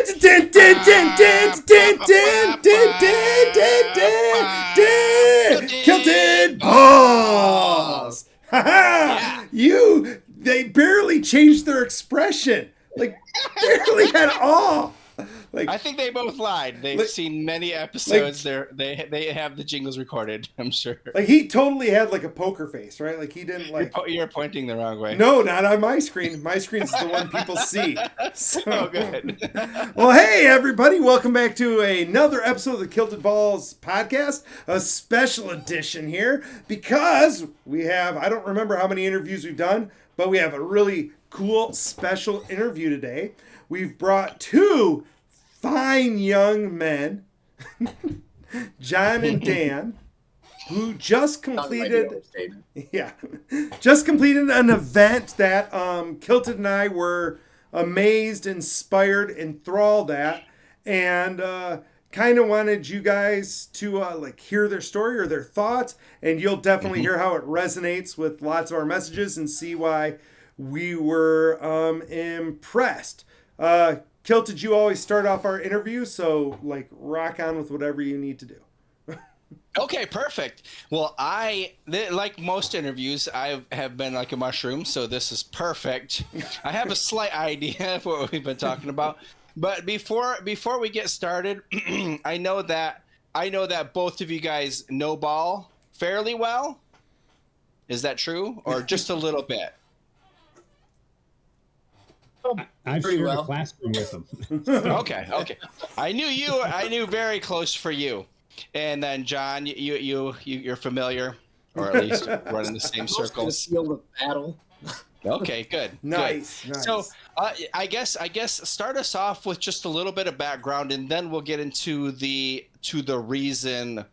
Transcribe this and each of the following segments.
Kilted Balls. Yeah. They barely changed their expression. Like, barely at all. Like, I think they both lied. They've seen many episodes. They have the jingles recorded, I'm sure. Like, he totally had like a poker face, right? Like, he didn't like. You're pointing the wrong way. No, not on my screen. My screen's the one people see. So, oh, good. Well, hey, everybody. Welcome back to another episode of the Kilted Balls podcast, a special edition here because we have, I don't remember how many interviews we've done, but we have a really cool special interview today. We've brought two fine young men, John and Dan, who just completed an event that Kilted and I were amazed, inspired, enthralled at, and kind of wanted you guys to like hear their story or their thoughts, and you'll definitely hear how it resonates with lots of our messages and see why we were impressed. Kilted, you always start off our interview, so like rock on with whatever you need to do. Okay, perfect. Well, like most interviews, I have been like a mushroom, so this is perfect. I have a slight idea of what we've been talking about, but before we get started, I know that both of you guys know ball fairly well. Is that true, or just a little bit? I've shared a classroom with them. Okay. I knew very close for you. And then John, you're familiar, or at least running the same circles. Field of battle. Okay, good. Nice. So I guess start us off with just a little bit of background, and then we'll get into the reason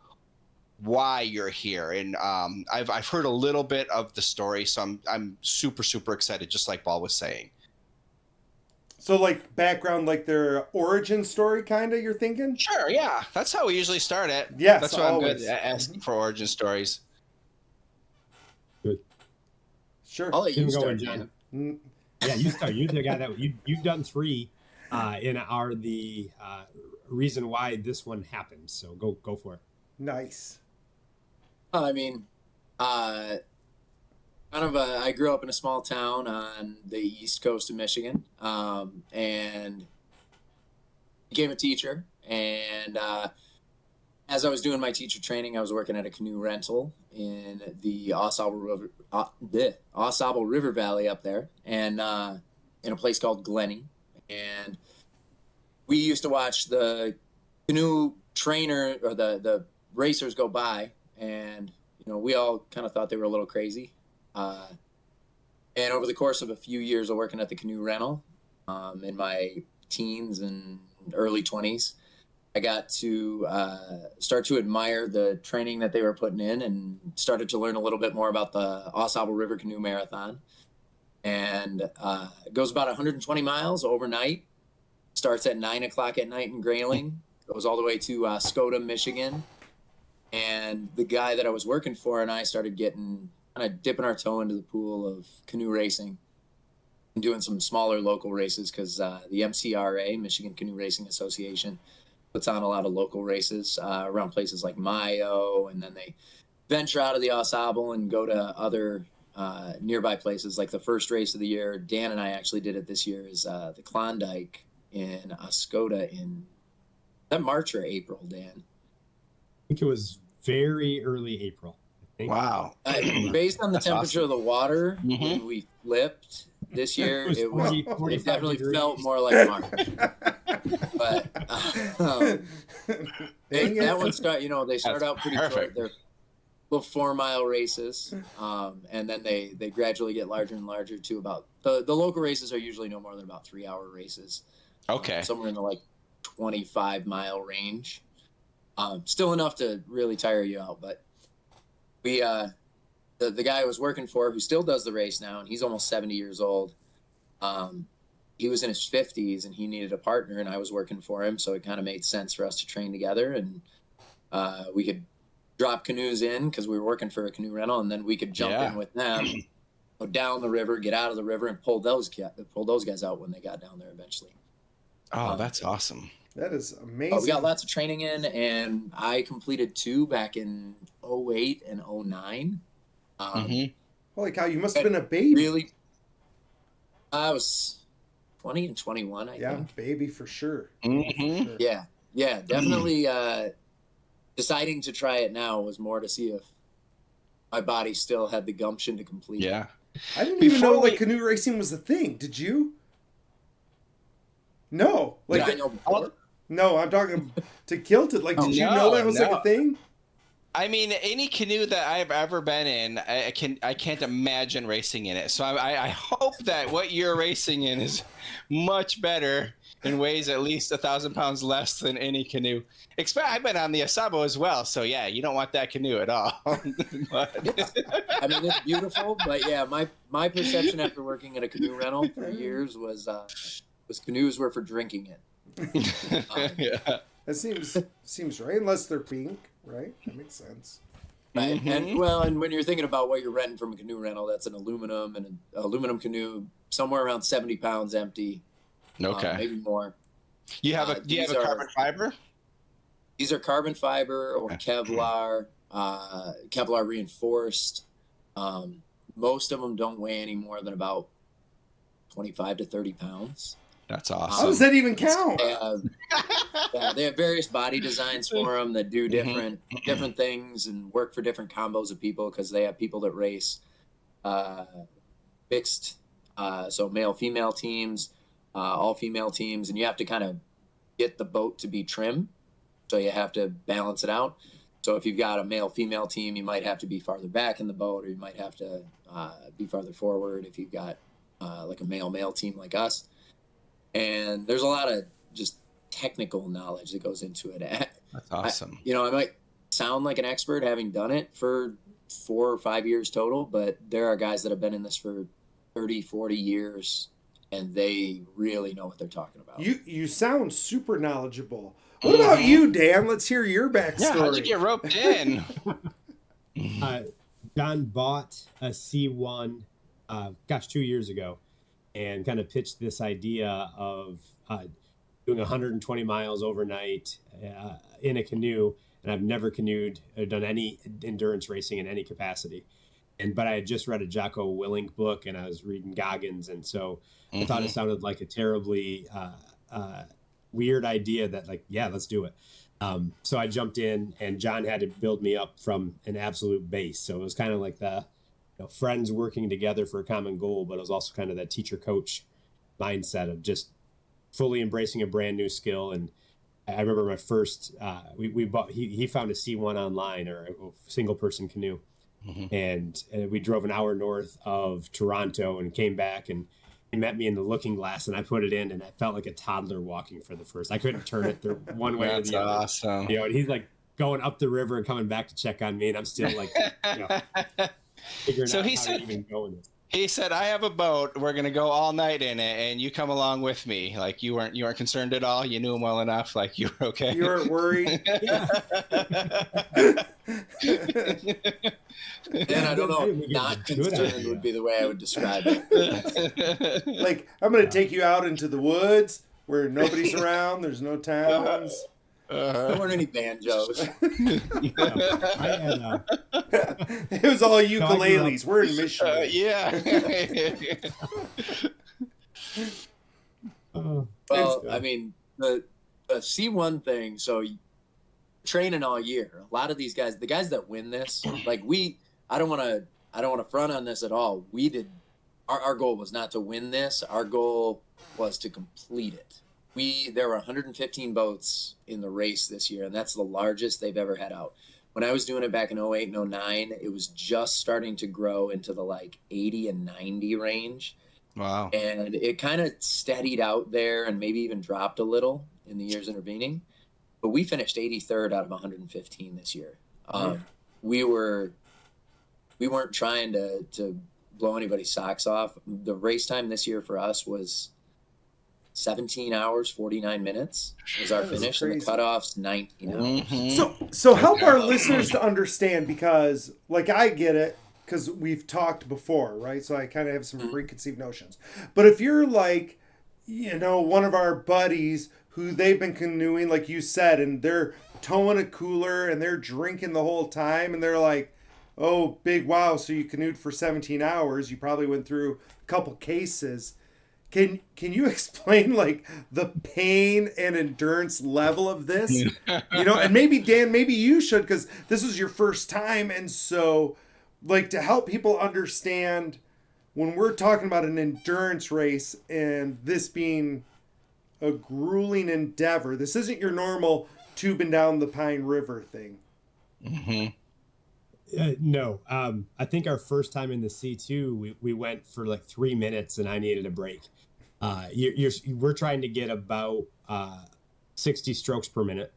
why you're here. And I've heard a little bit of the story, so I'm super excited, just like Ball was saying. So, like, background, like their origin story, kind of, you're thinking? Sure, yeah. That's how we usually start it. Yes, that's why always. I'm good at asking for origin stories. Good. Sure. I'll let you start, John. Yeah, you start. You're the guy that you've done three, and are the reason why this one happened. So go for it. Nice. I mean, I grew up in a small town on the east coast of Michigan, and became a teacher. And as I was doing my teacher training, I was working at a canoe rental in the Au Sable River Valley up there, and in a place called Glenny. And we used to watch the canoe trainer or the racers go by, and we all kind of thought they were a little crazy. And over the course of a few years of working at the canoe rental, in my teens and early 20s, I got to start to admire the training that they were putting in, and started to learn a little bit more about the Au Sable River Canoe Marathon. And it goes about 120 miles overnight, starts at 9 o'clock at night in Grayling, goes all the way to Skoda, Michigan. And the guy that I was working for and I started kind of dipping our toe into the pool of canoe racing and doing some smaller local races, because the MCRA, Michigan Canoe Racing Association, puts on a lot of local races around places like Mayo, and then they venture out of the Au Sable and go to other nearby places. Like the first race of the year, Dan and I actually did it this year, is the Klondike in Skoda in March or April, Dan? I think it was very early April. Wow. Based on the temperature awesome. of the water, when we flipped this year, it 40, it definitely degrees. felt more like March. But that one they start out pretty short. They're little 4-mile races, and then they gradually get larger and larger to about the local races are usually no more than about 3-hour races. Okay. Somewhere in the like 25-mile range. Still enough to really tire you out, but we the guy I was working for, who still does the race now, and he's almost 70 years old. He was in his 50s and he needed a partner, and I was working for him, so it kind of made sense for us to train together, and we could drop canoes in because we were working for a canoe rental, and then we could jump in with them, go down the river, get out of the river, and pull those guys out when they got down there eventually. Oh, that's awesome. That is But amazing. we got lots of training in, and I completed 2 back in 08 and 09. Holy cow, you must have been a baby. Really, I was 20 and 21, I Yeah, think. baby for sure. Mm-hmm. For sure. Yeah, definitely. Deciding to try it now was more to see if my body still had the gumption to complete it. Yeah. I didn't even know Before like canoe racing was a thing. Did you? No. Like Did I know before? no, I'm talking to Kilted. Like, did you know No, that was like no. a thing? I mean, any canoe that I've ever been in, I can't imagine racing in it. So I hope that what you're racing in is much better and weighs at least 1,000 pounds less than any canoe. I've been on the Au Sable as well, so yeah, you don't want that canoe at all. But- I mean, it's beautiful, but yeah, my perception after working at a canoe rental for years was canoes were for drinking it. yeah. That seems right, unless they're pink, right? That makes sense. Right. Mhm. And when you're thinking about what you're renting from a canoe rental, that's an aluminum canoe, somewhere around 70 pounds empty, Okay. maybe more. You have do you have these a are- carbon fiber? These are carbon fiber or Kevlar, Kevlar reinforced. Most of them don't weigh any more than about 25 to 30 pounds. That's How awesome. does that even count? They have various body designs for them that do different things and work for different combos of people, because they have people that race mixed, so male female teams, all female teams, and you have to kind of get the boat to be trim, so you have to balance it out. So if you've got a male female team, you might have to be farther back in the boat, or you might have to be farther forward if you've got like a male team like us. And there's a lot of just technical knowledge that goes into it. That's awesome. I might sound like an expert having done it for 4 or 5 years total, but there are guys that have been in this for 30, 40 years, and they really know what they're talking about. You sound super knowledgeable. What about you, Dan? Let's hear your backstory. Yeah, how'd you get roped in? John bought a C1, 2 years ago, and kind of pitched this idea of doing 120 miles overnight in a canoe. And I've never canoed or done any endurance racing in any capacity. But I had just read a Jocko Willink book, and I was reading Goggins. And so I thought it sounded like a terribly weird idea that, like, yeah, let's do it. So I jumped in, and John had to build me up from an absolute base. So it was kind of like the friends working together for a common goal, but it was also kind of that teacher coach mindset of just fully embracing a brand new skill. And I remember my first, we bought, he found a C1 online, or a single person canoe. And we drove an hour north of Toronto and came back, and he met me in the looking glass, and I put it in, and I felt like a toddler walking for the first. I couldn't turn it one way or the other. That's awesome. And he's like going up the river and coming back to check on me, and I'm still like, figuring So out he how said- to even go in this. He said, "I have a boat. We're gonna go all night in it, and you come along with me." Like you weren't concerned at all. You knew him well enough. Like you were okay. You weren't worried. And I don't know, I think not it's a good concerned idea. would be the way I would describe it. Like, I'm going to take you out into the woods where nobody's around. There's no towns. There weren't any banjos. I had, It was all ukuleles. We're in Michigan. yeah. Well, Thanks, I mean, the C1 thing, so you training all year. A lot of these guys, the guys that win this, like I don't want to front on this at all. We did, our goal was not to win this. Our goal was to complete it. There were 115 boats in the race this year, and that's the largest they've ever had out. When I was doing it back in 08 and 09, it was just starting to grow into the like 80 and 90 range. Wow. And it kind of steadied out there and maybe even dropped a little in the years intervening. But we finished 83rd out of 115 this year. We weren't trying to blow anybody's socks off. The race time this year for us was 17 hours, 49 minutes was our That is finish, and the crazy. cutoff's 19 hours. Mhm. So help our listeners to understand, because like I get it, because we've talked before, right? So I kind of have some preconceived notions. But if you're like one of our buddies who they've been canoeing, like you said, and they're towing a cooler and they're drinking the whole time, and they're like, "Oh, big wow! So you canoed for 17 hours? You probably went through a couple cases." Can you explain like the pain and endurance level of this? And maybe Dan, maybe you should, because this was your first time, and so like to help people understand when we're talking about an endurance race and this being a grueling endeavor, this isn't your normal tubing down the Pine River thing. Hmm. No, I think our first time in the C2, we went for like 3 minutes and I needed a break. We're trying to get about 60 strokes per minute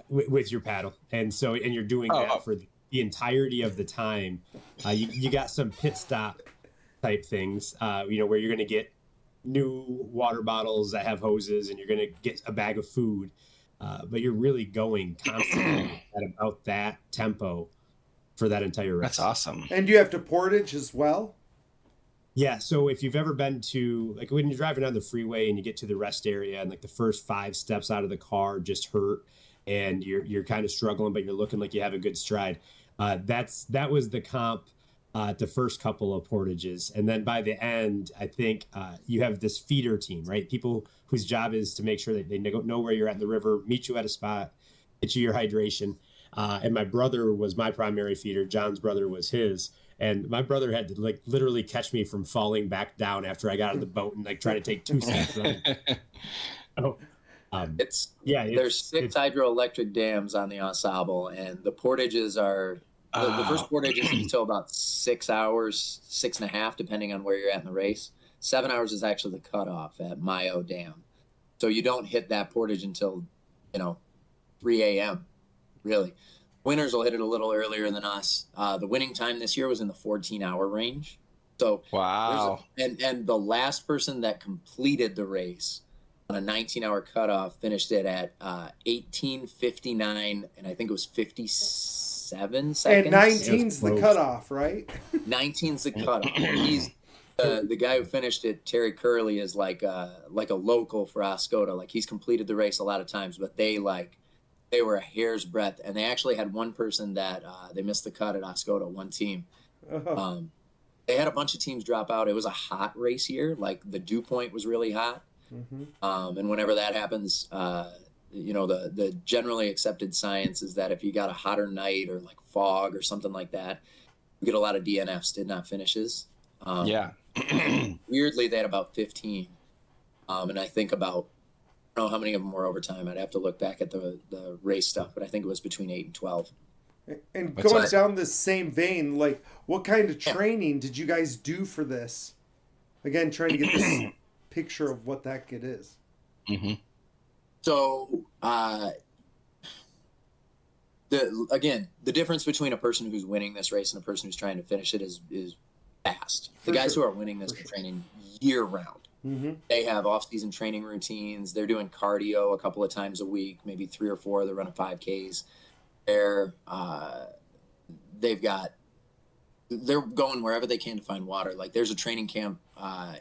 with your paddle, and you're doing that for the entirety of the time. You got some pit stop type things, where you're going to get new water bottles that have hoses, and you're going to get a bag of food, but you're really going constantly at about that tempo for that entire race. That's awesome. And you have to portage as well? Yeah, so if you've ever been to, like, when you're driving down the freeway and you get to the rest area and like the first 5 steps out of the car just hurt and you're kind of struggling, but you're looking like you have a good stride. That was the comp the first couple of portages. And then by the end, I think you have this feeder team, right? People whose job is to make sure that they know where you're at in the river, meet you at a spot, get you your hydration. And my brother was my primary feeder. John's brother was his. And my brother had to like literally catch me from falling back down after I got out of the boat and like try to take 2 steps. There's 6 hydroelectric dams on the Au Sable, and the portages are the first portage is until about 6 hours, 6.5, depending on where you're at in the race. 7 hours is actually the cutoff at Mayo Dam, so you don't hit that portage until 3 a.m. Really. Winners will hit it a little earlier than us. The winning time this year was in the 14-hour range. So wow. And the last person that completed the race on a 19-hour cutoff finished it at 18:59, and I think it was 57 seconds. And 19's the cutoff, right? 19's the cutoff. He's the guy who finished it, Terry Curley, is like a local for Oscoda. Like, he's completed the race a lot of times, but they were a hair's breadth, and they actually had one person that they missed the cut at Oscoda, one team. They had a bunch of teams drop out. It was a hot race year. Like, the dew point was really hot. And whenever that happens, the generally accepted science is that if you got a hotter night or like fog or something like that, you get a lot of DNFs, did not finishes. Weirdly, they had about 15. And I think about, I don't know how many of them were overtime. I'd have to look back at the race stuff, but I think it was between 8 and 12. And going down this same vein, like, what kind of training did you guys do for this? Again, trying to get this picture of what that kid is. So, the difference between a person who's winning this race and a person who's trying to finish it is vast. The guys who are winning this are training year round. They have off-season training routines. They're doing cardio a couple of times a week, maybe 3 or 4. They're running 5Ks. They're going wherever they can to find water. Like, there's a training camp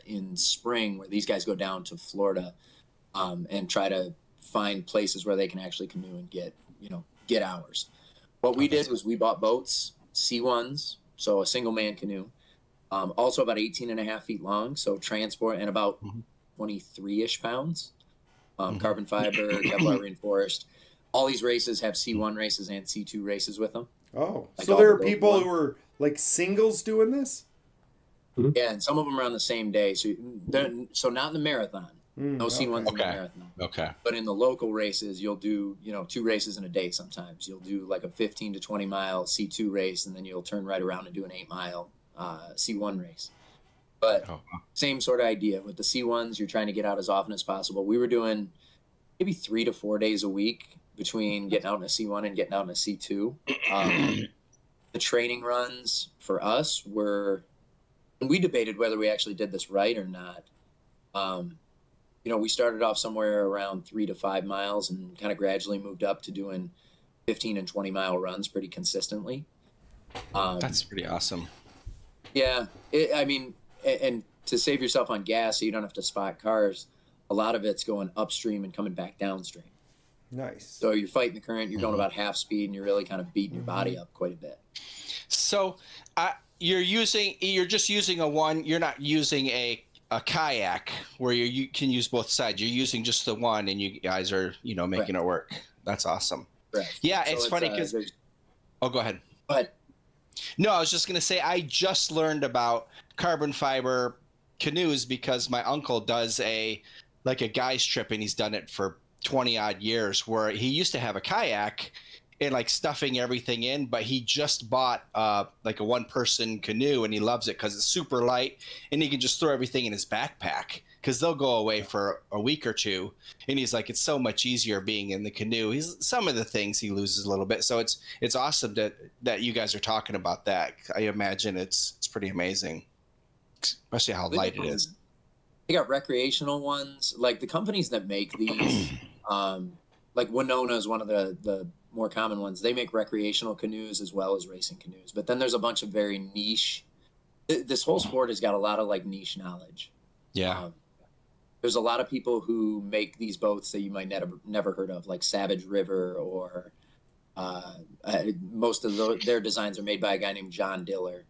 in spring where these guys go down to Florida and try to find places where they can actually canoe and get hours. What we did was we bought boats, C1s, so a single man canoe. Also about 18.5 feet long, so transport, and about 23-ish pounds. Carbon fiber, Kevlar reinforced. All these races have C1 races and C2 races with them. Oh, like, so there are people who are like singles doing this? Yeah, and some of them are on the same day. So not in the marathon. No C1s in the marathon. Okay. But in the local races, you'll do 2 races in a day sometimes. You'll do like a 15 to 20 mile C2 race, and then you'll turn right around and do an 8-mile C1 race. But same sort of idea. With the C1s, you're trying to get out as often as possible. We were doing maybe 3 to 4 days a week between getting out in a C1 and getting out in a C2. The training runs for us were, and we debated whether we actually did this right or not. We started off somewhere around 3 to 5 miles and kind of gradually moved up to doing 15 and 20 mile runs pretty consistently. That's pretty awesome. Yeah. And to save yourself on gas so you don't have to spot cars, a lot of it's going upstream and coming back downstream. Nice. So you're fighting the current, you're going about half speed, and you're really kind of beating your body up quite a bit. So you're just using a one. You're not using a kayak where you can use both sides. You're using just the one, and you guys are making it work. That's awesome. Correct. Yeah, So it's funny because. Oh, go ahead. But No, I was just gonna say I just learned about carbon fiber canoes because my uncle does a guy's trip, and he's done it for 20 odd years, where he used to have a kayak and like stuffing everything in, but he just bought like a one person canoe, and he loves it because it's super light and he can just throw everything in his backpack because they'll go away for a week or two, and he's like, it's so much easier being in the canoe. He's some of the things he loses a little bit, so it's awesome that you guys are talking about that. I imagine it's pretty amazing, especially how light it is. they got recreational ones, like the companies that make these. Like Winona is one of the more common ones. They make recreational canoes as well as racing canoes. But then there's a bunch of very niche. This whole sport has got a lot of like niche knowledge. Yeah. There's a lot of people who make these boats that you might never heard of, like Savage River, or most of their designs are made by a guy named John Diller.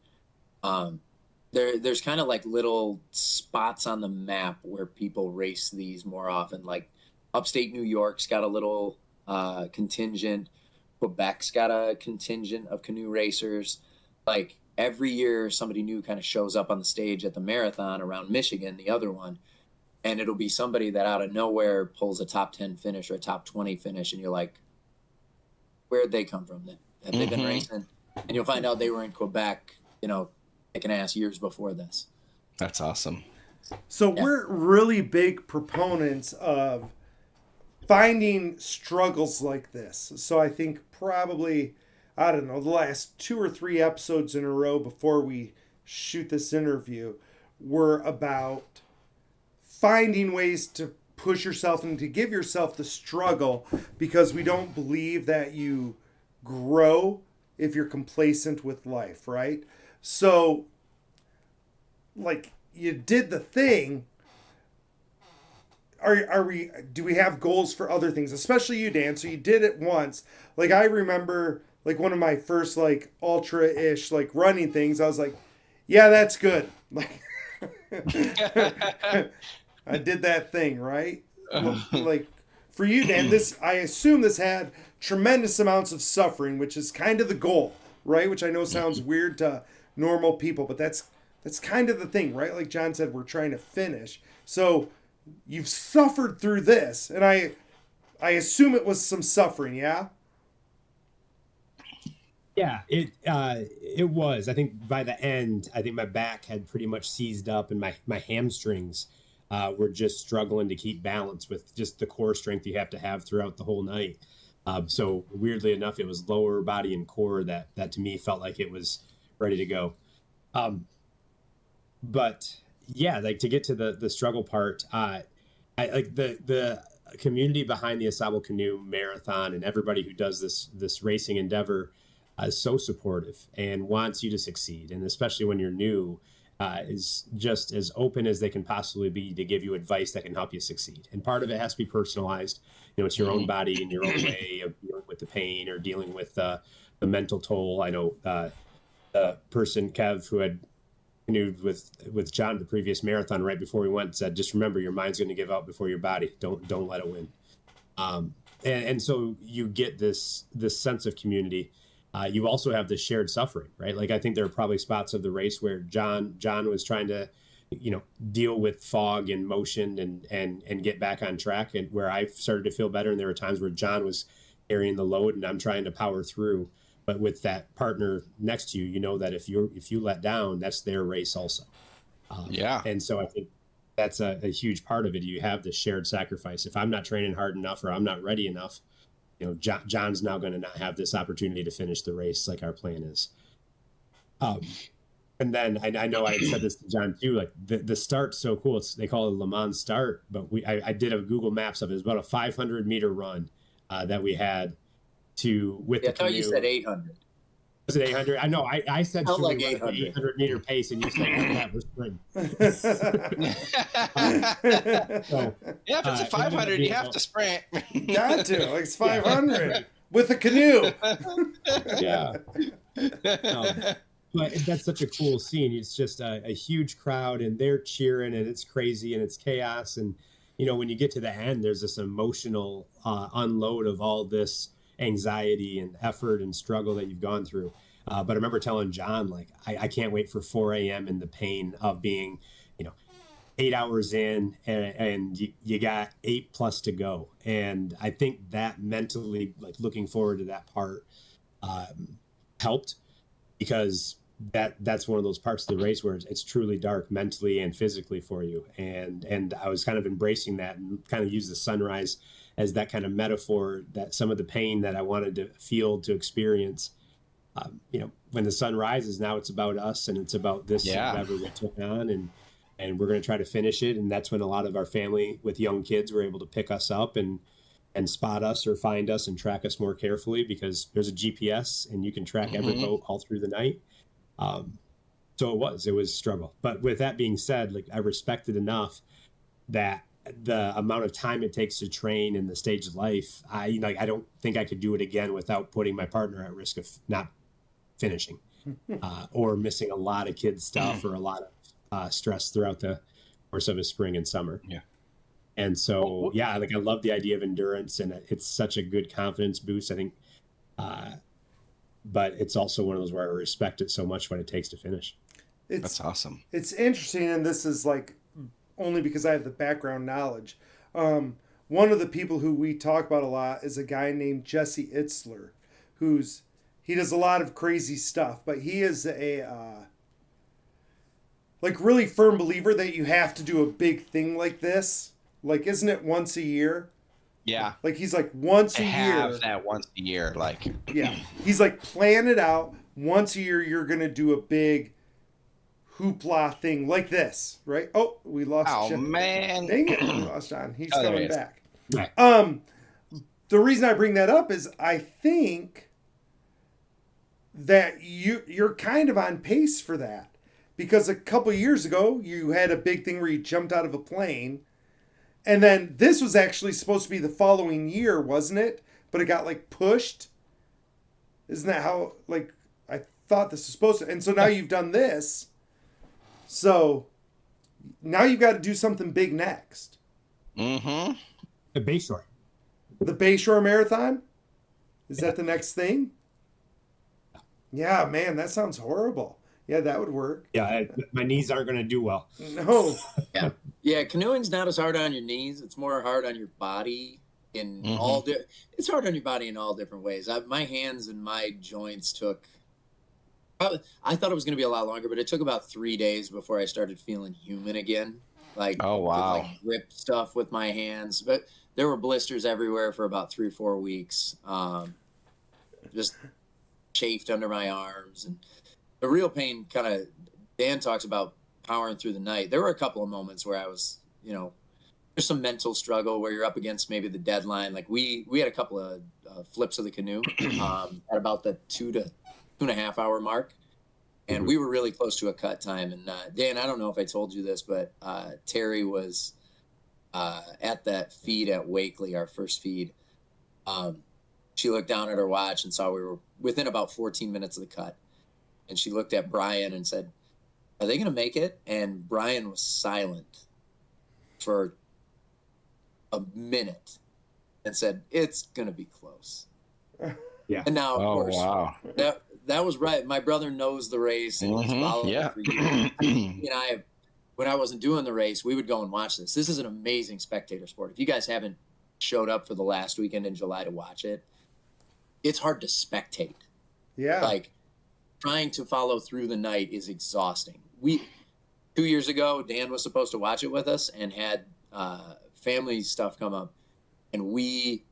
There's kind of like little spots on the map where people race these more often. Like upstate New York's got a little contingent. Quebec's got a contingent of canoe racers. Like every year, somebody new kind of shows up on the stage at the marathon around Michigan, the other one, and it'll be somebody that out of nowhere pulls a top 10 finish or a top 20 finish, and you're like, where'd they come from? Have they been racing? And you'll find out they were in Quebec, kicking ass years before this. That's awesome. So we're really big proponents of finding struggles like this. So I think probably, I don't know, the last 2 or 3 episodes in a row before we shoot this interview were about finding ways to push yourself and to give yourself the struggle, because we don't believe that you grow if you're complacent with life, right? So, like, you did the thing. Do we have goals for other things, especially you, Dan? So you did it once. Like, I remember, like, one of my first, like, ultra-ish, like, running things, I was like, yeah, that's good. Like, I did that thing, right? Like, for you, Dan, I assume this had tremendous amounts of suffering, which is kind of the goal, right? Which I know sounds weird to normal people, but that's kind of the thing, right? Like John said, we're trying to finish. So you've suffered through this, and I assume it was some suffering, yeah? Yeah, it was. I think by the end, I think my back had pretty much seized up, and my hamstrings were just struggling to keep balance with just the core strength you have to have throughout the whole night. So weirdly enough, it was lower body and core that to me felt like it was ready to go. But yeah, like to get to the struggle part, I like the community behind the Au Sable Canoe Marathon and everybody who does this racing endeavor is so supportive and wants you to succeed. And especially when you're new, is just as open as they can possibly be to give you advice that can help you succeed. And part of it has to be personalized. It's your own body and your own way of dealing with the pain or dealing with the mental toll. I know the person, Kev, who had canoed with John the previous marathon right before we went, said, just remember, your mind's going to give out before your body. Don't let it win. And so you get this sense of community. You also have this shared suffering, right? Like I think there are probably spots of the race where John was trying to, deal with fog and motion and get back on track, and where I started to feel better. And there were times where John was carrying the load and I'm trying to power through. But with that partner next to you, you know that if you let down, that's their race also. Yeah. And so I think that's a huge part of it. You have this shared sacrifice. If I'm not training hard enough or I'm not ready enough, John's now going to not have this opportunity to finish the race like our plan is. And then I know I had said this to John too, like the start's so cool. They call it a Le Mans start, but I did a Google Maps of it. It was about a 500 meter run that we had with the canoe. I thought you said 800. Was it 800? I know. I said Felt should we like run at the 800. 800-meter pace, and you said that was spring. So Yeah, if it's a it ended up 500, you being have about- to sprint. Got to, like it's 500 with a canoe. Yeah. But that's such a cool scene. It's just a huge crowd, and they're cheering, and it's crazy, and it's chaos. And when you get to the end, there's this emotional unload of all this anxiety and effort and struggle that you've gone through. But I remember telling John, like, I can't wait for 4 a.m. and the pain of being, 8 hours in, and you got 8+ to go. And I think that mentally, like, looking forward to that part helped, because that's one of those parts of the race where it's truly dark mentally and physically for you. And I was kind of embracing that, and kind of use the sunrise as that kind of metaphor, that some of the pain that I wanted to feel, to experience, when the sun rises, now it's about us, and it's about this endeavor we took on, and we're going to try to finish it. And that's when a lot of our family with young kids were able to pick us up and spot us or find us and track us more carefully, because there's a GPS and you can track every boat all through the night. So it was a struggle. But with that being said, like, I respected enough that the amount of time it takes to train in the stage of life, I don't think I could do it again without putting my partner at risk of not finishing, or missing a lot of kids stuff, or a lot of stress throughout the course of a spring and summer. Yeah. And so, I love the idea of endurance, and it's such a good confidence boost, I think. But it's also one of those where I respect it so much, what it takes to finish. That's awesome. It's interesting, and this is like only because I have the background knowledge. One of the people who we talk about a lot is a guy named Jesse Itzler, he does a lot of crazy stuff, but he is a really firm believer that you have to do a big thing like this. Like, isn't it once a year? Yeah. Like, he's like, once a year. Have that once a year, like. Yeah. He's like, plan it out. Once a year, you're going to do a big hoopla thing like this, right? Oh, we lost John. Oh, man. Dang it. We lost John. He's coming back. Right. The reason I bring that up is I think that you're kind of on pace for that, because a couple years ago you had a big thing where you jumped out of a plane, and then this was actually supposed to be the following year, wasn't it? But it got like pushed. Isn't that how, like, I thought this was supposed to? And so now you've done this, so now you've got to do something big next. Mm-hmm. The Bayshore. The Bayshore Marathon? Is that the next thing? Yeah, man, that sounds horrible. Yeah, that would work. Yeah, my knees aren't going to do well. No. Yeah, canoeing's not as hard on your knees. It's more hard on your body in it's hard on your body in all different ways. My hands and my joints took I thought it was going to be a lot longer, but it took about 3 days before I started feeling human again. Like, oh wow, could, like, grip stuff with my hands, but there were blisters everywhere for about 3 or 4 weeks. Just chafed under my arms, and the real pain kind of, Dan talks about powering through the night. There were a couple of moments where I was, there's some mental struggle where you're up against maybe the deadline. Like we had a couple of flips of the canoe at about the 2 to 2.5 hour mark. And we were really close to a cut time. And Dan, I don't know if I told you this, but Terry was at that feed at Wakely, our first feed. She looked down at her watch and saw we were within about 14 minutes of the cut. And she looked at Brian and said, "Are they going to make it?" And Brian was silent for a minute and said, "It's going to be close." Yeah. And now, of course, wow, that was right. My brother knows the race, and he's followed it for years. He and I, when I wasn't doing the race, we would go and watch this. This is an amazing spectator sport. If you guys haven't showed up for the last weekend in July to watch it, it's hard to spectate. Yeah. Like, trying to follow through the night is exhausting. 2 years ago, Dan was supposed to watch it with us and had family stuff come up, and we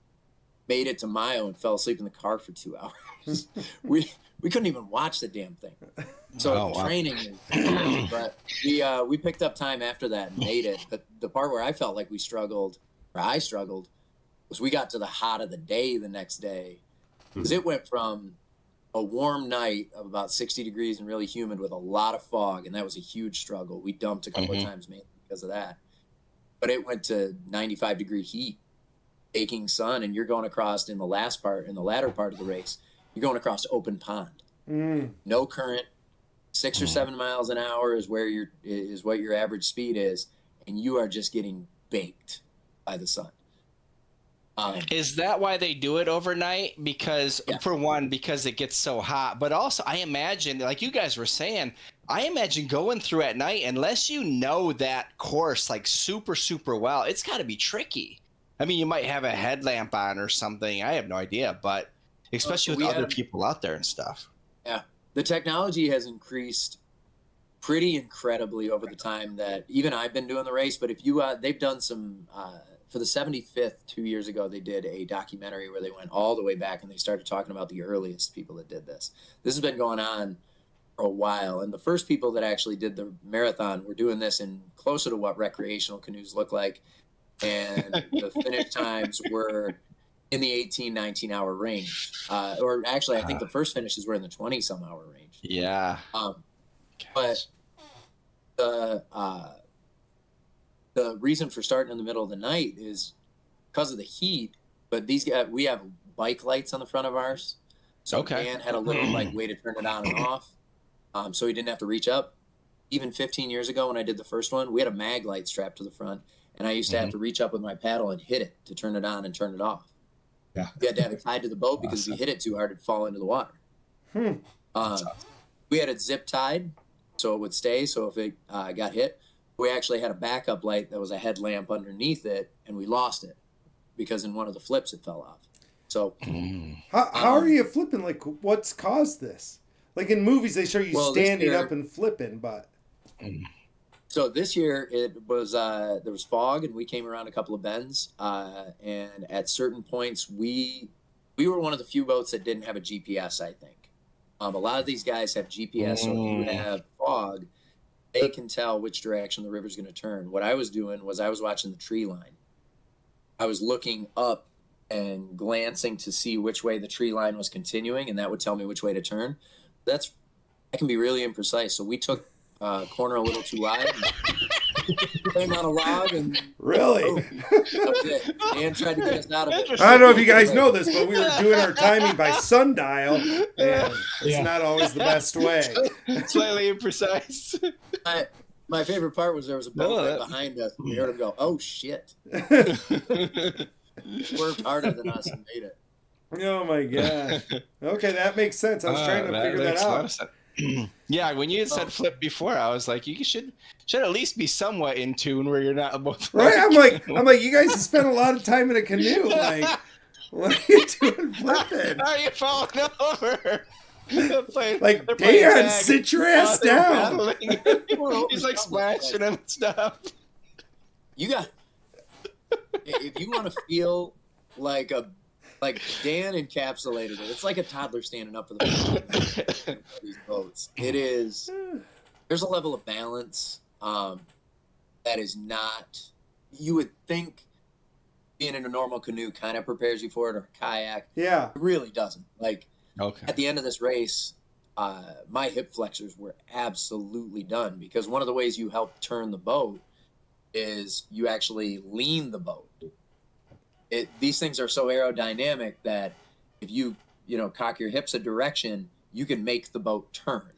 made it to Mayo and fell asleep in the car for 2 hours. we couldn't even watch the damn thing. So training, but we picked up time after that and made it. But the part where I felt like I struggled, was we got to the hot of the day the next day, because it went from a warm night of about 60 degrees and really humid with a lot of fog, and that was a huge struggle. We dumped a couple of times mainly because of that. But it went to 95-degree heat, baking sun, and you're going across in the latter part of the race, you're going across open pond. No current, 6 or 7 miles an hour is what your average speed is, and you are just getting baked by the sun. Is that why they do it overnight? Because for one, because it gets so hot, but also I imagine, like you guys were saying, I imagine going through at night, unless you know that course like super, super well, it's got to be tricky. I mean, you might have a headlamp on or something. I have no idea, but especially with other people out there and stuff. Yeah. The technology has increased pretty incredibly over the time that even I've been doing the race. But if you, they've done some, for the 75th 2 years ago, they did a documentary where they went all the way back and they started talking about the earliest people that did this. This has been going on for a while. And the first people that actually did the marathon were doing this in closer to what recreational canoes look like. And the finish times were in the 18, 19-hour range. Or actually, I think the first finishes were in the 20-some-hour range. Yeah. But the reason for starting in the middle of the night is because of the heat. But these guys, we have bike lights on the front of ours. So Dan had a little way to turn it on and off. So he didn't have to reach up. Even 15 years ago when I did the first one, we had a mag light strapped to the front. And I used to have to reach up with my paddle and hit it to turn it on and turn it off. Yeah. We had to have it tied to the boat because if you hit it too hard, it'd fall into the water. We had it zip tied so it would stay. So if it got hit, we actually had a backup light that was a headlamp underneath it, and we lost it because in one of the flips it fell off. So how are you flipping? Like, what's caused this? Like in movies, they show you standing up and flipping, but. So this year it was there was fog and we came around a couple of bends and at certain points we were one of the few boats that didn't have a GPS. I think a lot of these guys have GPS, so if you have fog, they can tell which direction the river's going to turn. What I was doing was I was watching the tree line. I was looking up and glancing to see which way the tree line was continuing, and that would tell me which way to turn. That can be really imprecise. So we took corner a little too wide, came on a log, and really, that was it. Dan tried to get us out of it. I don't know if you guys know this, but we were doing our timing by sundial, and it's not always the best way. Slightly imprecise. My favorite part was there was a boat right behind us, and we heard him go, "Oh shit!" Worked harder than us and made it. Oh my god. Okay, that makes sense. I was trying to figure that out. Yeah, when you said flip before, I was like, you should at least be somewhat in tune where you're not both right. I'm like, you guys have spent a lot of time in a canoe. Like, what are you doing flipping? How are you falling over? Dan, sit your ass down. He's like splashing him and stuff. If you want to feel like Dan encapsulated it. It's like a toddler standing up for the these boats. It is. There's a level of balance that is not. You would think being in a normal canoe kind of prepares you for it, or a kayak. Yeah, it really doesn't. At the end of this race, my hip flexors were absolutely done because one of the ways you help turn the boat is you actually lean the boat. These things are so aerodynamic that if you cock your hips a direction, you can make the boat turn.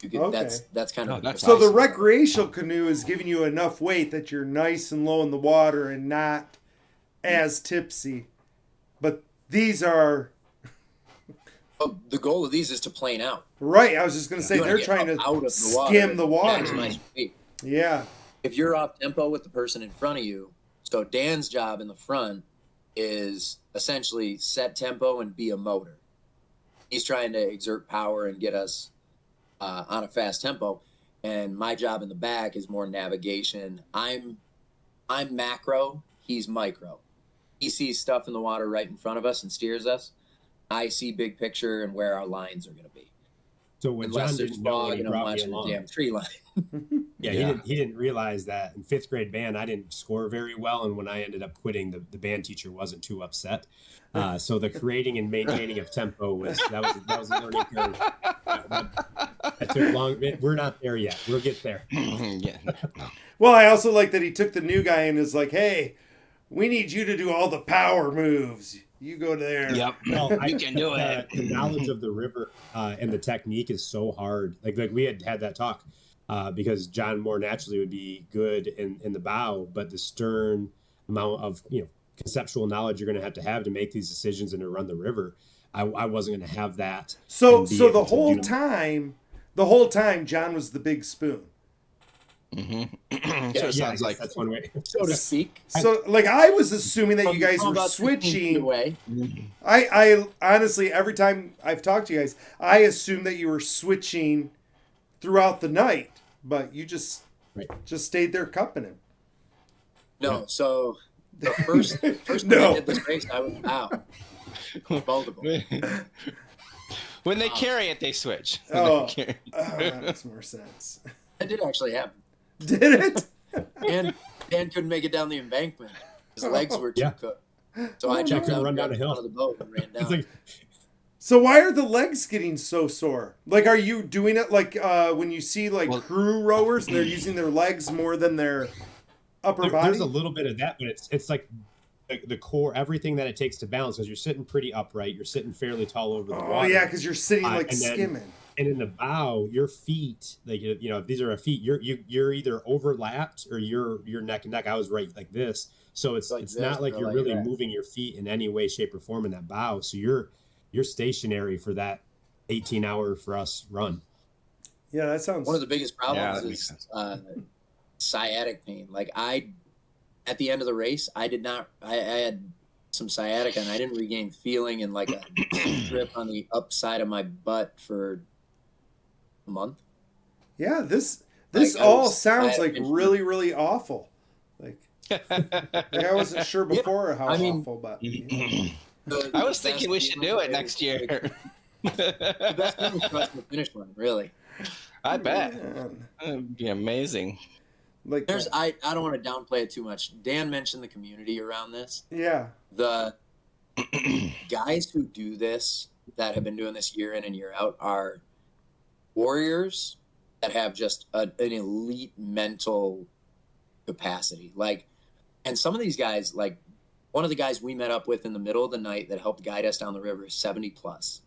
That's kind of so the recreational canoe is giving you enough weight that you're nice and low in the water and not as tipsy. But these are the goal of these is to plane out. Right, I was just going to say they're trying to skim the water. Yeah. If you're off tempo with the person in front of you, so Dan's job in the front is essentially set tempo and be a motor. He's trying to exert power and get us on a fast tempo, and my job in the back is more navigation. I'm macro, he's micro. He sees stuff in the water right in front of us and steers us. I see big picture and where our lines are going to be. So what unless John there's didn't know fog when he and I'm brought me watching the along, damn tree line. yeah, he didn't realize that in fifth grade band I didn't score very well, and when I ended up quitting, the band teacher wasn't too upset. So the creating and maintaining of tempo was a learning curve. That took long. We're not there yet. We'll get there. Yeah. Well, I also like that he took the new guy and is like, "Hey, we need you to do all the power moves. You go there." Yep. Well, You can do it. The knowledge of the river and the technique is so hard. Like we had that talk because John more naturally would be good in the bow, but the stern amount of conceptual knowledge you're going to have to make these decisions and to run the river. I wasn't going to have that. So the whole time, John was the big spoon. Mm-hmm. So it sounds like that's one way, So to speak. So, like, I was assuming that you guys were switching. Away. I honestly, every time I've talked to you guys, I assume that you were switching throughout the night, but you just stayed there cupping him. No, so the first No. time I did this race, I was out. Both of them. when they carry it, they switch. Oh, that makes more sense. That did actually happen. Did it? And Dan couldn't make it down the embankment. His legs were too cooked. So I jumped couldn't out, run down grabbed a hill. out of the boat and ran down. like, So why are the legs getting so sore? Like, are you doing it like when you see like crew rowers and they're using their legs more than their upper body? There's a little bit of that, but it's like the core, everything that it takes to balance, because you're sitting pretty upright, you're sitting fairly tall over the water. Oh yeah, because you're sitting like and then- skimming. And in the bow, your feet, like if these are our feet, you're either overlapped or you're neck and neck. I was right like this, so it's not like you're really moving your feet in any way, shape, or form in that bow. So you're stationary for that 18-hour for us run. Yeah, that sounds. One of the biggest problems that makes is sense. sciatic pain. Like at the end of the race, I had some sciatica and I didn't regain feeling and like a strip on the upside of my butt for a month. Yeah, this Like, all sounds I like had- really, really awful. Like I wasn't sure before how awful, but I was thinking we should do it next year. The best thing was crossing the finish line, really. I bet. Man. It'd be amazing. Like I don't want to downplay it too much. Dan mentioned the community around this. yeah. The guys who do this, that have been doing this year in and year out, are warriors that have just an elite mental capacity. Like, and some of these guys, like one of the guys we met up with in the middle of the night that helped guide us down the river is 70 plus.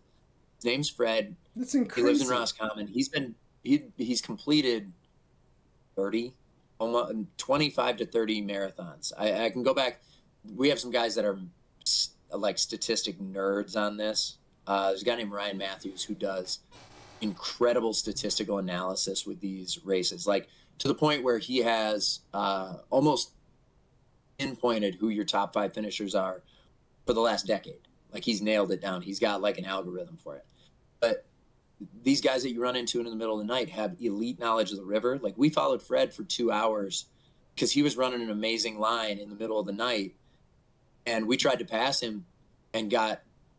His name's Fred. That's He lives in incredible. Roscommon. He's completed 30, almost 25 to 30 marathons. I can go back. We have some guys that are like statistic nerds on this. There's a guy named Ryan Matthews who does incredible statistical analysis with these races, like to the point where he has almost pinpointed who your top 5 finishers are for the last decade. Like he's nailed it down. He's got like an algorithm for it. But these guys that you run into in the middle of the night have elite knowledge of the river. Like we followed Fred for 2 hours because he was running an amazing line in the middle of the night. And we tried to pass him and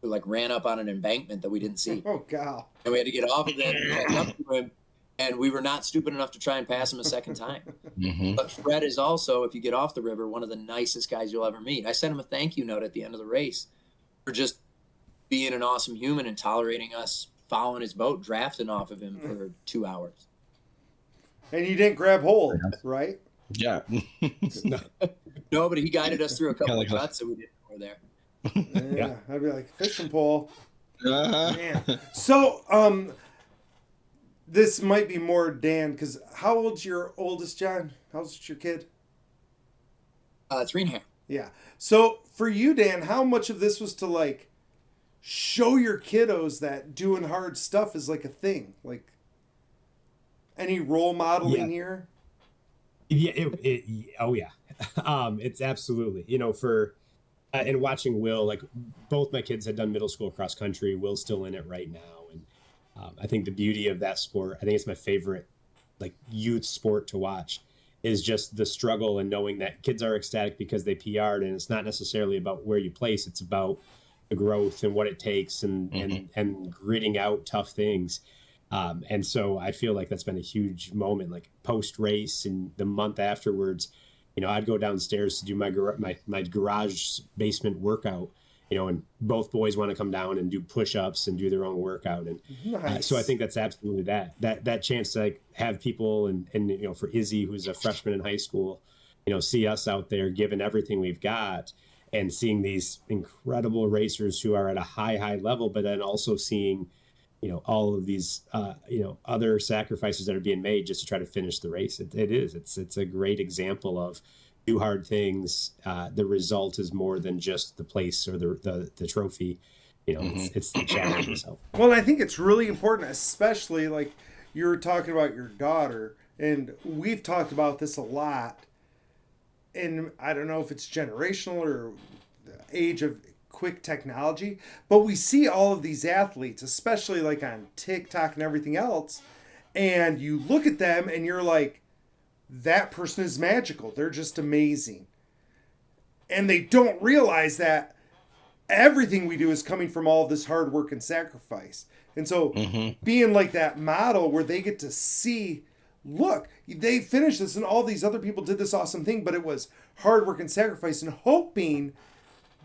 ran up on an embankment that we didn't see. Oh god. And we had to get off of it and catch up to him. And we were not stupid enough to try and pass him a second time. Mm-hmm. But Fred is also, if you get off the river, one of the nicest guys you'll ever meet. I sent him a thank you note at the end of the race for just being an awesome human and tolerating us following his boat, drafting off of him for 2 hours. And you didn't grab hold, right? Yeah. No, but he guided us through a couple of Kinda like- cuts that we didn't know were there. Yeah. I'd be like fishing pole. Uh-huh. Man. So this might be more Dan, because how old's your oldest, John? How's your kid? 3.5. Yeah. So for you, Dan, how much of this was to like show your kiddos that doing hard stuff is like a thing? Like any role modeling here? Yeah. Oh yeah. It's absolutely, for, and watching Will, like both my kids had done middle school cross country. Will's still in it right now. And I think the beauty of that sport, I think it's my favorite, like youth sport to watch, is just the struggle and knowing that kids are ecstatic because they PR'd, and it's not necessarily about where you place. It's about the growth and what it takes and gritting out tough things. And so I feel like that's been a huge moment, like post race and the month afterwards. I'd go downstairs to do my garage basement workout, and both boys want to come down and do push-ups and do their own workout. And so I Nice. think that's absolutely that chance to like have people and for Izzy, who's a freshman in high school, see us out there giving everything we've got and seeing these incredible racers who are at a high level, but then also seeing all of these other sacrifices that are being made just to try to finish the race. It's a great example of do hard things. The result is more than just the place or the trophy. It's the challenge itself. Well, I think it's really important, especially like you were talking about your daughter, and we've talked about this a lot. And I don't know if it's generational or the age of quick technology, but we see all of these athletes, especially like on TikTok and everything else, and you look at them and you're like, that person is magical. They're just amazing. And they don't realize that everything we do is coming from all of this hard work and sacrifice. And so being like that model where they get to see, look, they finished this and all these other people did this awesome thing, but it was hard work and sacrifice, and hoping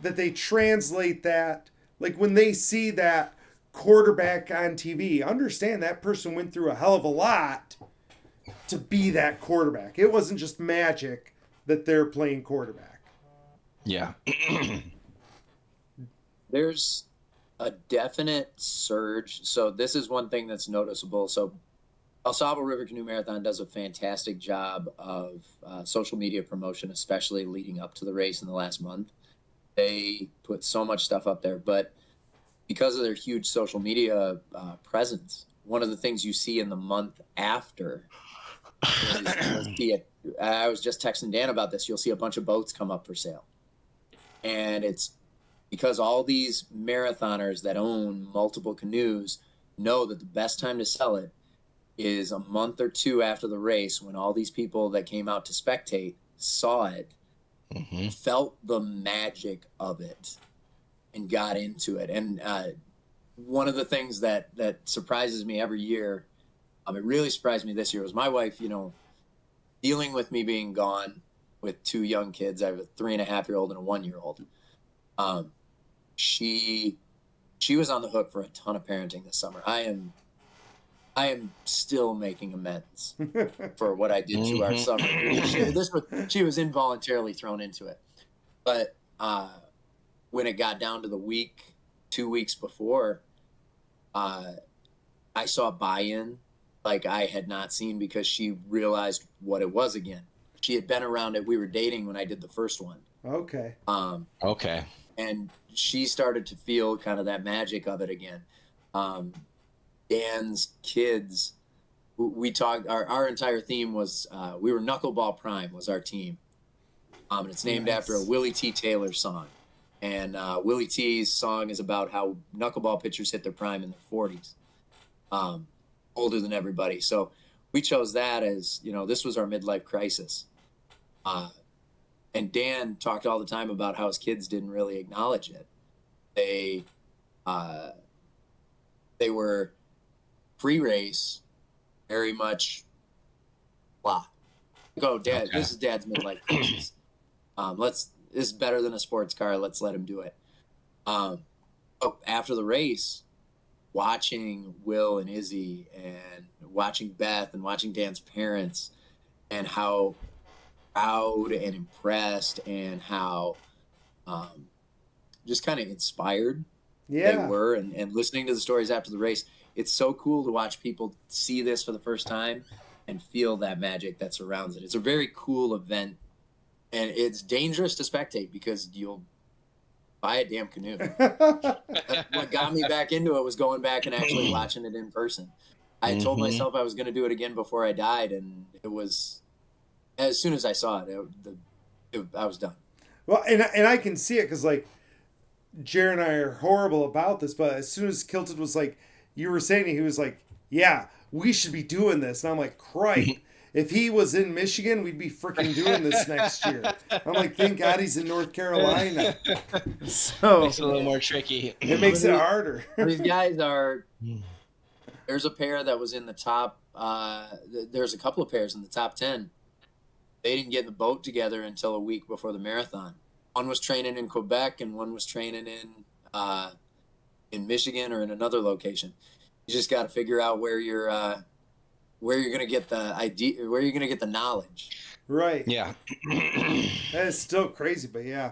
that they translate that, like when they see that quarterback on TV, understand that person went through a hell of a lot to be that quarterback. It wasn't just magic that they're playing quarterback. Yeah. There's a definite surge. So this is one thing that's noticeable. So Au Sable River Canoe Marathon does a fantastic job of social media promotion, especially leading up to the race in the last month. They put so much stuff up there, but because of their huge social media presence, one of the things you see in the month after is I was just texting Dan about this. You'll see a bunch of boats come up for sale. And it's because all these marathoners that own multiple canoes know that the best time to sell it is a month or two after the race, when all these people that came out to spectate saw it, felt the magic of it, and got into it. And one of the things that surprises me every year, it really surprised me this year, was my wife, dealing with me being gone with two young kids. I have a 3.5-year-old and a 1-year-old. She was on the hook for a ton of parenting this summer. I am still making amends for what I did to our summer. She was involuntarily thrown into it. But when it got down to the 2 weeks before, I saw buy-in like I had not seen, because she realized what it was again. She had been around it. We were dating when I did the first one. Okay. Okay. And she started to feel kind of that magic of it again. Dan's kids, we talked, our entire theme was, we were Knuckleball Prime was our team. And it's named after a Willie T. Taylor song. And Willie T's song is about how knuckleball pitchers hit their prime in their 40s, older than everybody. So we chose that as, this was our midlife crisis. And Dan talked all the time about how his kids didn't really acknowledge it. They were pre-race very much blah. Go, Dad. Okay. This is Dad's midlife crisis. This is better than a sports car. Let's let him do it. After the race, watching Will and Izzy and watching Beth and watching Dan's parents, and how proud and impressed and how just kind of inspired they were, and listening to the stories after the race. It's so cool to watch people see this for the first time and feel that magic that surrounds it. It's a very cool event, and it's dangerous to spectate because you'll buy a damn canoe. What got me back into it was going back and actually watching it in person. I told myself I was going to do it again before I died, and it was, as soon as I saw it, I was done. Well, and I can see it because, like, Jared and I are horrible about this, but as soon as Kilted was like, you were saying, he was like, yeah, we should be doing this. And I'm like, Christ, if he was in Michigan, we'd be freaking doing this next year. I'm like, thank God he's in North Carolina. So makes it a little more tricky. It makes it harder. These guys are There's a pair that was in the top. There's a couple of pairs in the top 10. They didn't get in the boat together until a week before the marathon. One was training in Quebec, and one was training in Michigan or in another location. You just got to figure out where you're going to get the idea, where you're going to get the knowledge. Right. Yeah. That is still crazy, but yeah.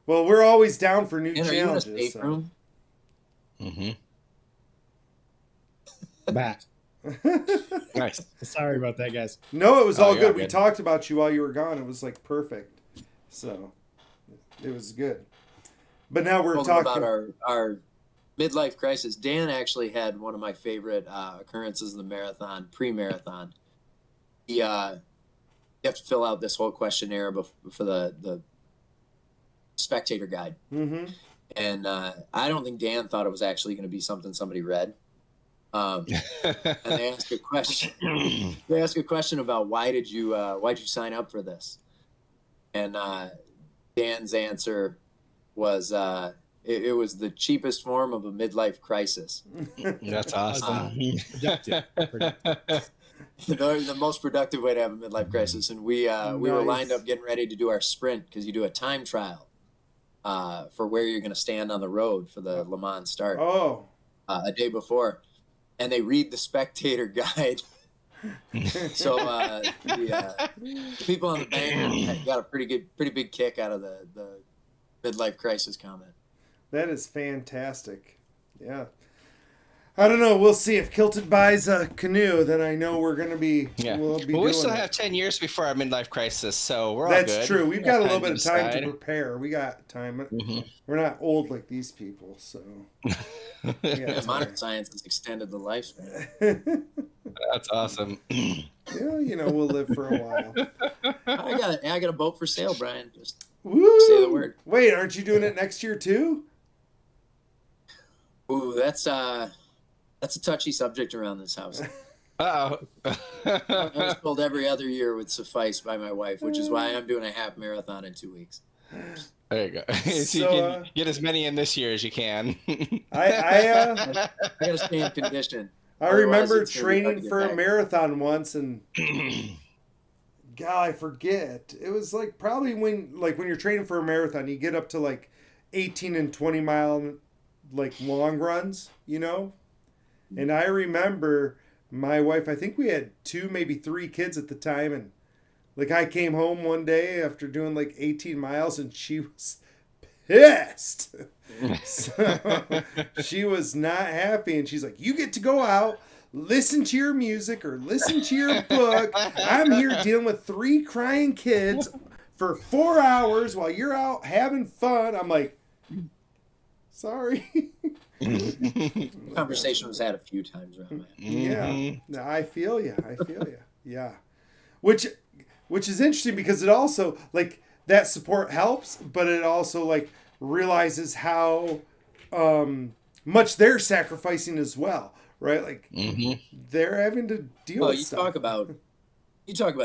Well, we're always down for new Dan, are you in a challenges. safe So. room? Back. Nice. Sorry about that, guys. No, it was Oh, all yeah, good. We good. talked about you while you were gone. It was like perfect. So it was good. But now we're Talking talking about our midlife crisis. Dan actually had one of my favorite occurrences in the marathon, pre-marathon. You have to fill out this whole questionnaire for the spectator guide. Mm-hmm. And I don't think Dan thought it was actually going to be something somebody read. And they asked a question. They asked a question about why'd you sign up for this? And Dan's answer was it was the cheapest form of a midlife crisis. That's awesome. Productive. The most productive way to have a midlife crisis. And we were lined Nice. up getting ready to do our sprint because you do a time trial for where you're going to stand on the road for the Le Mans start Oh. a day before. And they read the spectator guide. So the people on the bank got a pretty big kick out of the midlife crisis comment. That is fantastic. Yeah. I don't know. We'll see if Kilted buys a canoe. Then I know we're gonna be. Yeah. We'll be Well, doing we still it. have 10 years before our midlife crisis, so we're all That's good. true. We've We got a little bit to of time to decide. prepare. We got time. Mhm. We're not old like these people, so. Yeah, modern time. science has extended the lifespan. That's awesome. Yeah, you know, we'll live for a while. I got a boat for sale, Brian. Just Woo! say the word. Wait, aren't you doing it next year too? Ooh, that's a touchy subject around this house. Uh-oh. I was told every other year would suffice by my wife, which is why I'm doing a half marathon in 2 weeks. There you go. So So, you can get as many in this year as you can. I I gotta stay in condition. I Otherwise, remember it's gonna be hard to training get for a back. marathon once, and God, I forget. It was like probably when you're training for a marathon, you get up to like 18 and 20 mile like long runs, you know. And I remember my wife. I think we had 2, maybe 3 kids at the time, and like I came home one day after doing like 18 miles, and she was pissed. So she was not happy, and she's like, "You get to go out, listen to your music or listen to your book. I'm here dealing with 3 crying kids for 4 hours while you're out having fun." I'm like, sorry. Conversation was had a few times around that. Yeah, no, I feel you. Yeah, which is interesting because it also like that support helps, but it also like realizes how much they're sacrificing as well, right? Like they're having to deal Well, with you stuff. talk about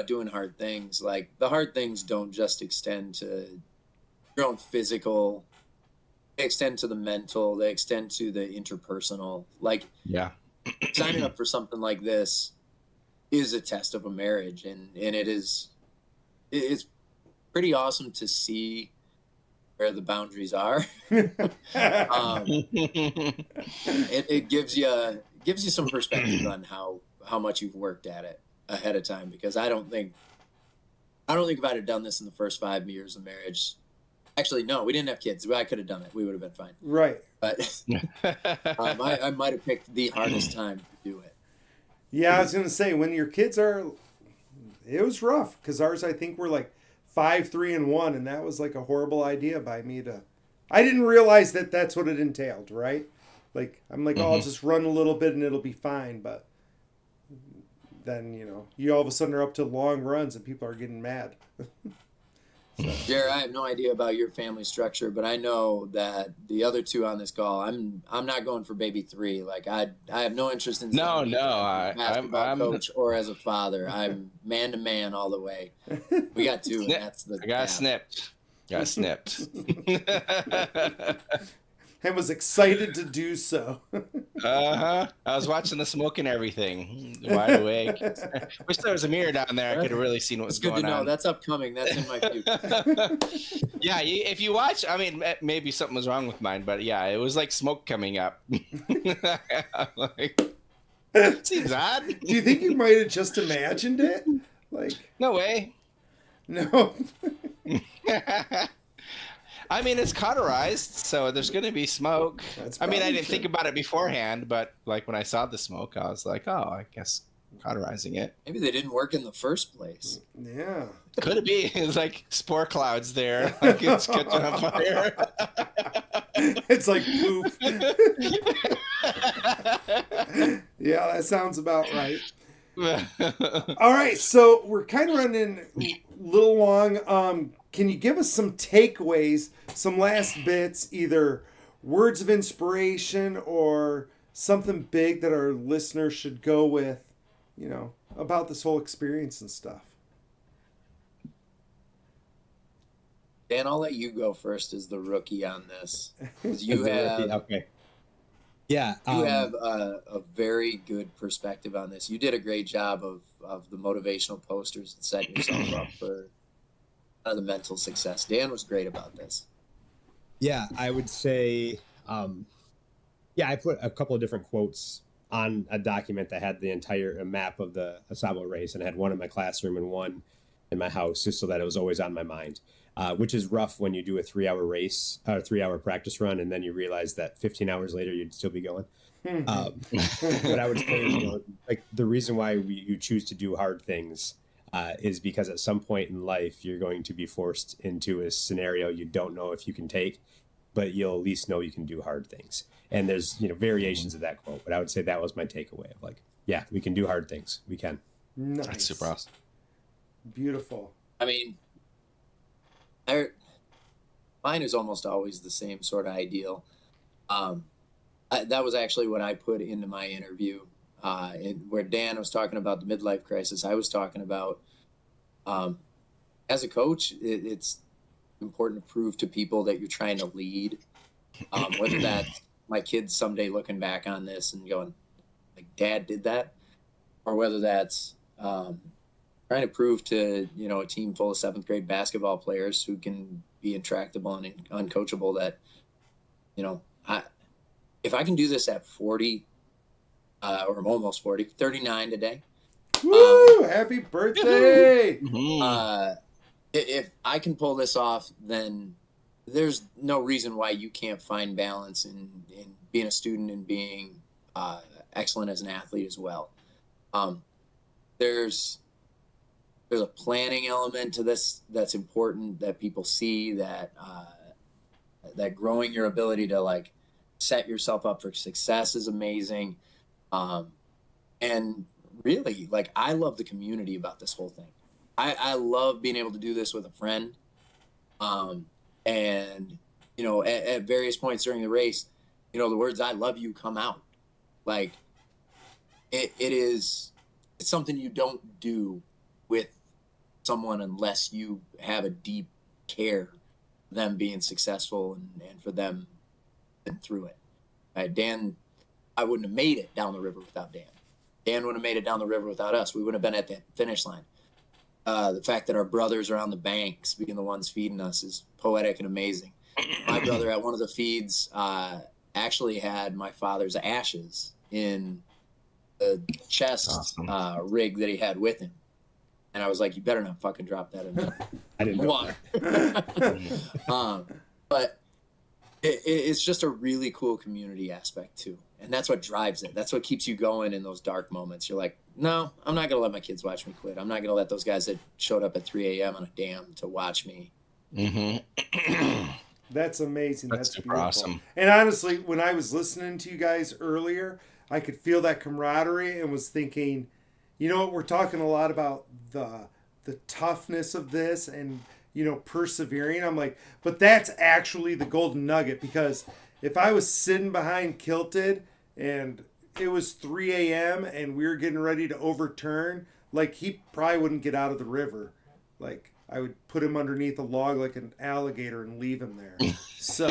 doing hard things. Like the hard things don't just extend to your own physical. They extend to the mental. They extend to the interpersonal. Like Yeah. signing up for something like this is a test of a marriage, and it's pretty awesome to see where the boundaries are. It gives you some perspective on how much you've worked at it ahead of time, because I don't think if I'd have done this in the first 5 years of marriage. Actually, no, we didn't have kids. I could have done it. We would have been fine. Right. But I might have picked the hardest time to do it. Yeah, I was gonna say when your kids are, it was rough because ours I think were like 5, 3, and 1, and that was like a horrible idea by me to. I didn't realize that that's what it entailed, right? Like I'm like, oh, I'll just run a little bit and it'll be fine, but then you all of a sudden are up to long runs and people are getting mad. Jared, I have no idea about your family structure, but I know that the other 2 on this call, I'm not going for baby 3. Like I have no interest in No, as a basketball coach or as a father. I'm man to man all the way. We got 2, and that's the I got gap. snipped. Got snipped. and was excited to do so. I was watching the smoke and everything, wide awake. Wish there was a mirror down there. I could have really seen what was That's good going to know. on. That's upcoming. That's in my future. Yeah, if you watch, I mean, maybe something was wrong with mine, but yeah, it was like smoke coming up. Like, seems odd. Do you think you might have just imagined it? Like, No way. no. I mean, it's cauterized, so there's going to be smoke. That's I mean, I probably didn't true. think about it beforehand, but like when I saw the smoke, I was like, oh, I guess cauterizing it. Maybe they didn't work in the first place. Yeah. Could it be? It's like spore clouds there. Like it's catching on fire. It's like poof. Yeah, that sounds about right. All right, so we're kind of running a little long. Can you give us some takeaways, some last bits, either words of inspiration or something big that our listeners should go with, about this whole experience and stuff? Dan, I'll let you go first as the rookie on this. 'Cause you have Okay. Yeah. you have a very good perspective on this. You did a great job of the motivational posters and setting yourself up for the mental success. Dan was great about this. Yeah, I would say, I put a couple of different quotes on a document that had the entire map of the Au Sable race, and I had one in my classroom and one in my house, just so that it was always on my mind. Which is rough when you do a 3-hour race, or 3-hour practice run, and then you realize that 15 hours later you'd still be going. But I would say, like the reason why you choose to do hard things is because at some point in life you're going to be forced into a scenario you don't know if you can take, but you'll at least know you can do hard things. And there's variations of that quote, but I would say that was my takeaway of like, yeah, we can do hard things. We can. Nice. That's super awesome. Beautiful. I mean, mine is almost always the same sort of ideal. That was actually what I put into my interview, where Dan was talking about the midlife crisis. I was talking about, as a coach, it's important to prove to people that you're trying to lead. Whether that's my kids someday looking back on this and going, like, Dad did that, or whether that's trying to prove to a team full of 7th grade basketball players who can be intractable and uncoachable that if I can do this at 40 or I'm almost 40, 39 today. Woo! Happy birthday! If I can pull this off, then there's no reason why you can't find balance in being a student and being excellent as an athlete as well. There's a planning element to this that's important that people see, that growing your ability to like set yourself up for success is amazing. And really, like, I love the community about this whole thing. I love being able to do this with a friend. And at various points during the race, the words "I love you" come out. Like, it's something you don't do with someone unless you have a deep care for them being successful and for them and through it. Right? Dan, I wouldn't have made it down the river without Dan. Dan wouldn't have made it down the river without us. We wouldn't have been at that finish line. The fact that our brothers are on the banks being the ones feeding us is poetic and amazing. My brother at one of the feeds actually had my father's ashes in the chest rig that he had with him. And I was like, you better not fucking drop that in there. I didn't know water. But it's just a really cool community aspect too. And that's what drives it. That's what keeps you going in those dark moments. You're like, no, I'm not going to let my kids watch me quit. I'm not going to let those guys that showed up at 3 a.m. on a dam to watch me. Mm-hmm. That's amazing. That's super beautiful. awesome. And honestly, when I was listening to you guys earlier, I could feel that camaraderie and was thinking, we're talking a lot about the toughness of this and, persevering. I'm like, but that's actually the golden nugget, because if I was sitting behind Kilted and it was 3 a.m. and we were getting ready to overturn, like, he probably wouldn't get out of the river. Like, I would put him underneath a log like an alligator and leave him there. So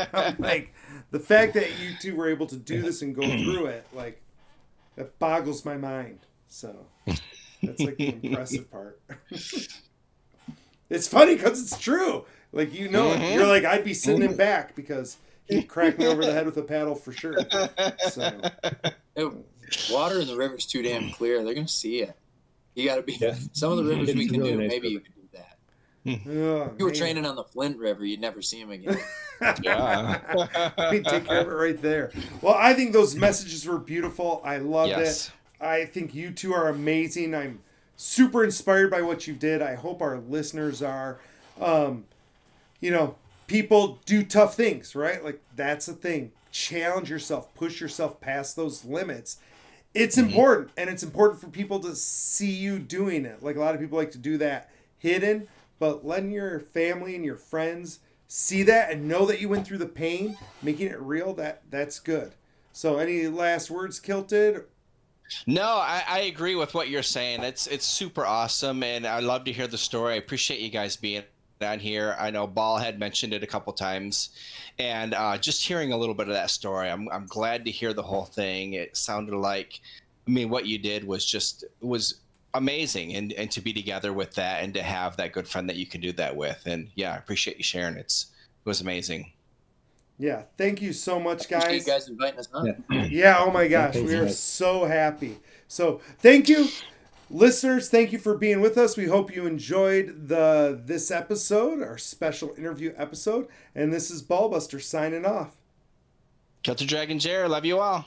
I'm like, the fact that you two were able to do this and go through it, like, that boggles my mind. So that's like the impressive part. It's funny because it's true. Like, you know it. You're like, I'd be sitting in back because he'd crack me over the head with a paddle for sure. So water in the river's too damn clear. They're gonna see it. You gotta be. Yeah. Some of the rivers It's we a can really do. nice Maybe you river. could do that. oh, You were man. training on the Flint River, you'd never see him again. Yeah. We take care of it right there. Well, I think those messages were beautiful. I loved Yes. it. I think you two are amazing. I'm super inspired by what you did. I hope our listeners are. You know, people do tough things, right? Like, that's the thing. Challenge yourself, push yourself past those limits. It's important, and it's important for people to see you doing it. Like, a lot of people like to do that hidden, but letting your family and your friends see that and know that you went through the pain, making it real, that's good. So any last words, Kilted? No, I agree with what you're saying. It's super awesome, and I love to hear the story. I appreciate you guys being on here. I know Ball had mentioned it a couple times, and just hearing a little bit of that story, I'm glad to hear the whole thing. It sounded like, I mean, what you did was amazing, and to be together with that, and to have that good friend that you can do that with, and yeah, I appreciate you sharing. It was amazing. Yeah, thank you so much, Appreciate you guys. guys inviting us on. Yeah, oh my gosh, thanks, we are guys. so happy. So thank you, listeners. Thank you for being with us. We hope you enjoyed this episode, our special interview episode. And this is Ballbuster signing off. Kilter Dragon Jer, love you all.